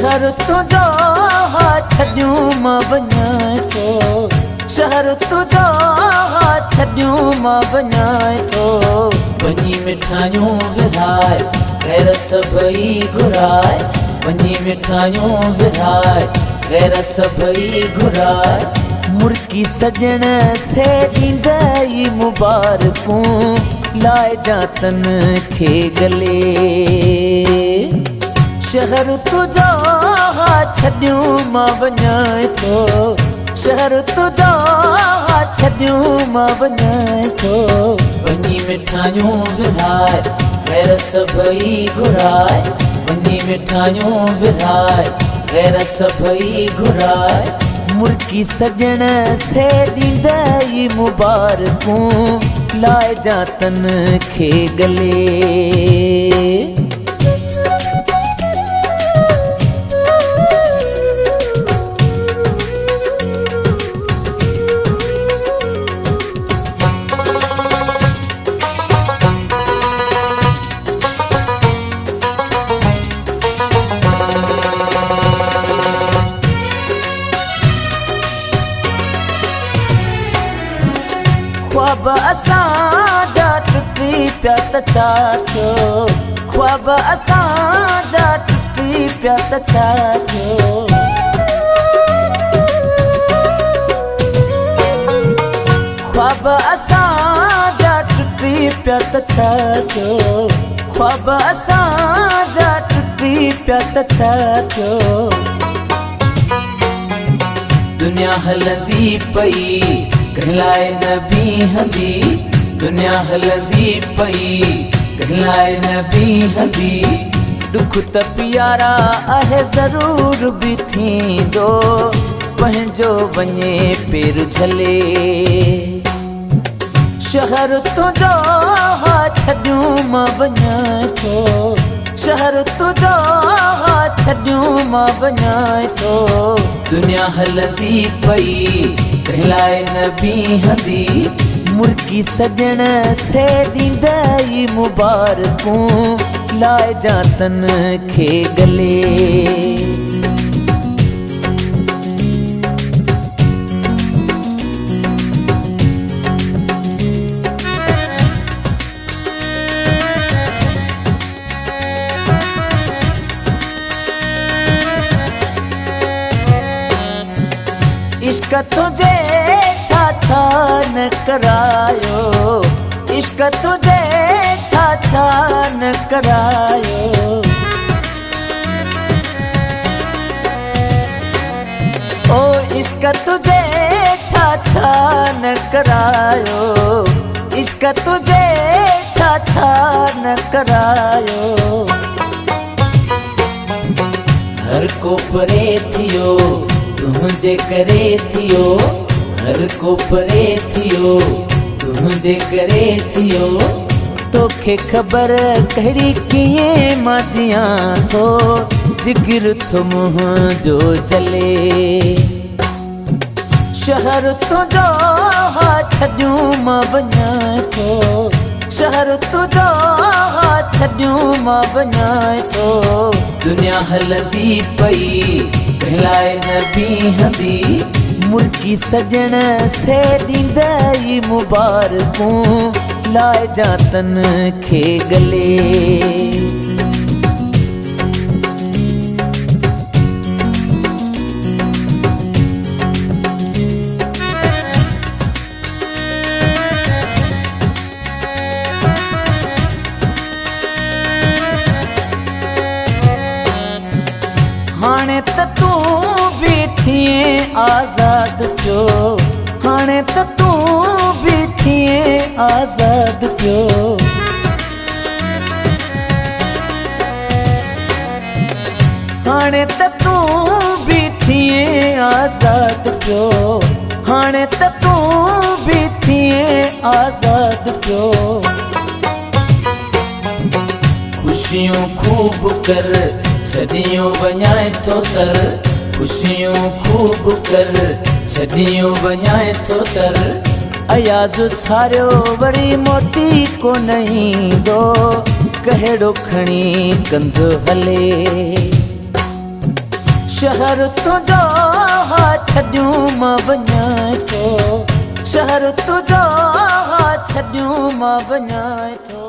शहर तुझो छॾियूं मां वञां थो, शहर तुझो छॾियूं मां वञां थो। वञी मिठाइयूं विराए गैर सभई घुराए, वञी मिठाइयूं विराए गैर सभई घुराए। मुर्की सजण से ॾींदई मुबारकूं, लाए जातन खे गले। शहर तुझो छॾियूं मां वञां थो, शहर तुझो छॾियूं मां वञां थो। वञी मिठाइयूं विराए गैर सभई घुराए, वञी मिठाइयूं विराए गैर सभई घुराए। मुर्की सजण से ॾींदई मुबारकूं, लाए जातन खे गले। ख्वाब असांजा टुटी पिया त छा थियो, ख्वाब असांजा टुटी पिया त छा थियो। ख्वाब असांजा टुटी पिया त छा थियो, ख्वाब असांजा टुटी पिया त छा थियो। दुनिया हलंदी पई कहलाए न बीहंदी, दुनिया हलंदी पई कहलाए न बीहंदी। दुख त प्यारा आहे ज़रूर बि थींदो, पंहिंजो वञे पेर झले। शहर तुझो छॾियूं मां वञां थो, शहर तुझो छॾियूं मां वञां थो। दुनिया हलंदी पई कहलाए न बीहंदी, मुर्की सजण से ॾींदई मुबारकूं, लाए जातन खे गले। इश्क तुझे छा छा न करायो, इश्क तुझे छा छा न करायो। ओ इश्क तुझे छा छा न करायो, इश्क तुझे छा छा न करायो। हर को परे थियो तुझे करे थियो, हर को परे थियो तुझे करे थियो। तोखे ख़बर कहिड़ी कीअं मां जियां थो, जिगर थो मुंहिंजो जले। शहर तुझो छॾियूं मां वञां थो, शहर तुझो छॾियूं मां वञां थो। दुनिया हलंदी पई कहलाए न बीहंदी, मुर्की सजण से ॾींदई मुबारकूं, लाए जातन खे गले। हाणे त तूं भी थिए आज़ाद पियो, हाणे त तूं भी थिए आज़ाद पियो। हाणे त तूं भी थिए आज़ाद पियो, हाणे त तूं भी थिए आज़ाद पियो। खुशियूं खूब कर छॾियूं वञाए थो तर, खुशियूं खूब कर छॾियूं वञाए थो तर। अयाज़ सारियो वरी मोटी कोन ईंदो, कहिड़ो खणी कंधो हले। शहर तुझो हा छॾियूं मां वञा थो, शहर तुझो हा छॾियूं मां वञा थो।